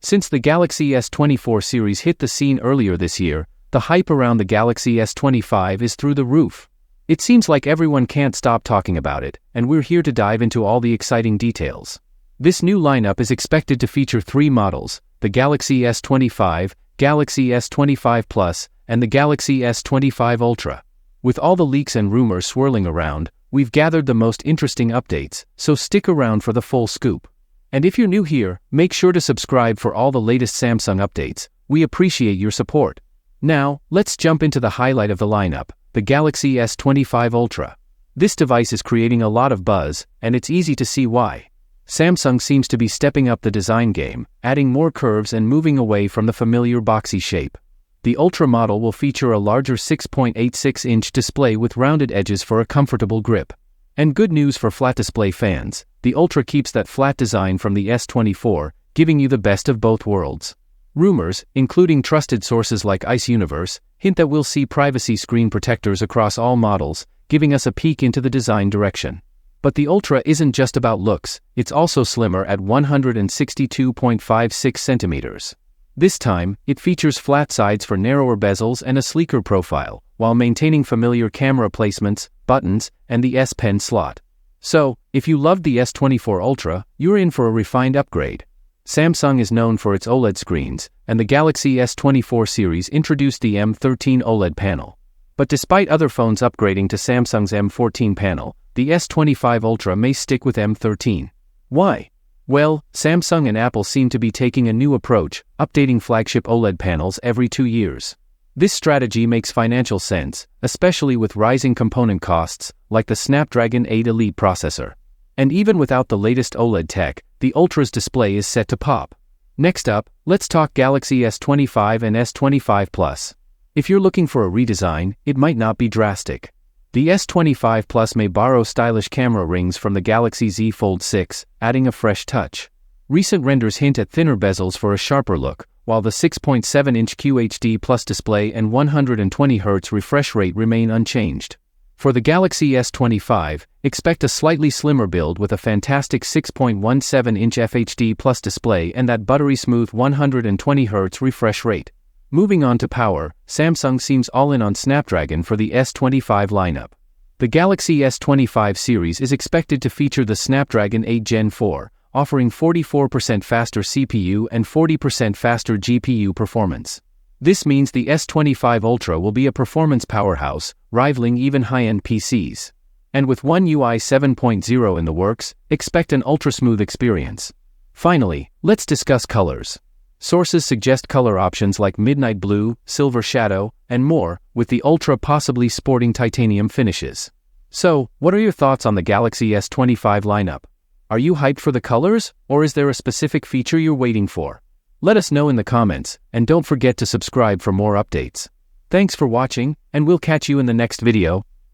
Since the Galaxy S24 series hit the scene earlier this year, the hype around the Galaxy S25 is through the roof. It seems like everyone can't stop talking about it, and we're here to dive into all the exciting details. This new lineup is expected to feature 3 models: the Galaxy S25, Galaxy S25 Plus, and the Galaxy S25 Ultra. With all the leaks and rumors swirling around, we've gathered the most interesting updates, so stick around for the full scoop. And if you're new here, make sure to subscribe for all the latest Samsung updates. We appreciate your support. Now, let's jump into the highlight of the lineup, the Galaxy S25 Ultra. This device is creating a lot of buzz, and it's easy to see why. Samsung seems to be stepping up the design game, adding more curves and moving away from the familiar boxy shape. The Ultra model will feature a larger 6.86-inch display with rounded edges for a comfortable grip. And good news for flat display fans, the Ultra keeps that flat design from the S24, giving you the best of both worlds. Rumors, including trusted sources like Ice Universe, hint that we'll see privacy screen protectors across all models, giving us a peek into the design direction. But the Ultra isn't just about looks, it's also slimmer at 162.56 centimeters. This time, it features flat sides for narrower bezels and a sleeker profile, while maintaining familiar camera placements, buttons, and the S Pen slot. So, if you loved the S24 Ultra, you're in for a refined upgrade. Samsung is known for its OLED screens, and the Galaxy S24 series introduced the M13 OLED panel. But despite other phones upgrading to Samsung's M14 panel, the S25 Ultra may stick with M13. Why? Well, Samsung and Apple seem to be taking a new approach, updating flagship OLED panels every 2 years. This strategy makes financial sense, especially with rising component costs, like the Snapdragon 8 Elite processor. And even without the latest OLED tech, the Ultra's display is set to pop. Next up, let's talk Galaxy S25 and S25 Plus. If you're looking for a redesign, it might not be drastic. The S25 Plus may borrow stylish camera rings from the Galaxy Z Fold 6, adding a fresh touch. Recent renders hint at thinner bezels for a sharper look, while the 6.7-inch QHD Plus display and 120Hz refresh rate remain unchanged. For the Galaxy S25, expect a slightly slimmer build with a fantastic 6.17-inch FHD Plus display and that buttery smooth 120Hz refresh rate. Moving on to power, Samsung seems all in on Snapdragon for the S25 lineup. The Galaxy S25 series is expected to feature the Snapdragon 8 Gen 4, offering 44% faster CPU and 40% faster GPU performance. This means the S25 Ultra will be a performance powerhouse, rivaling even high-end PCs. And with One UI 7.0 in the works, expect an ultra-smooth experience. Finally, let's discuss colors. Sources suggest color options like midnight blue, silver shadow, and more, with the Ultra possibly sporting titanium finishes. So, what are your thoughts on the Galaxy S25 lineup? Are you hyped for the colors, or is there a specific feature you're waiting for? Let us know in the comments, and don't forget to subscribe for more updates. Thanks for watching, and we'll catch you in the next video.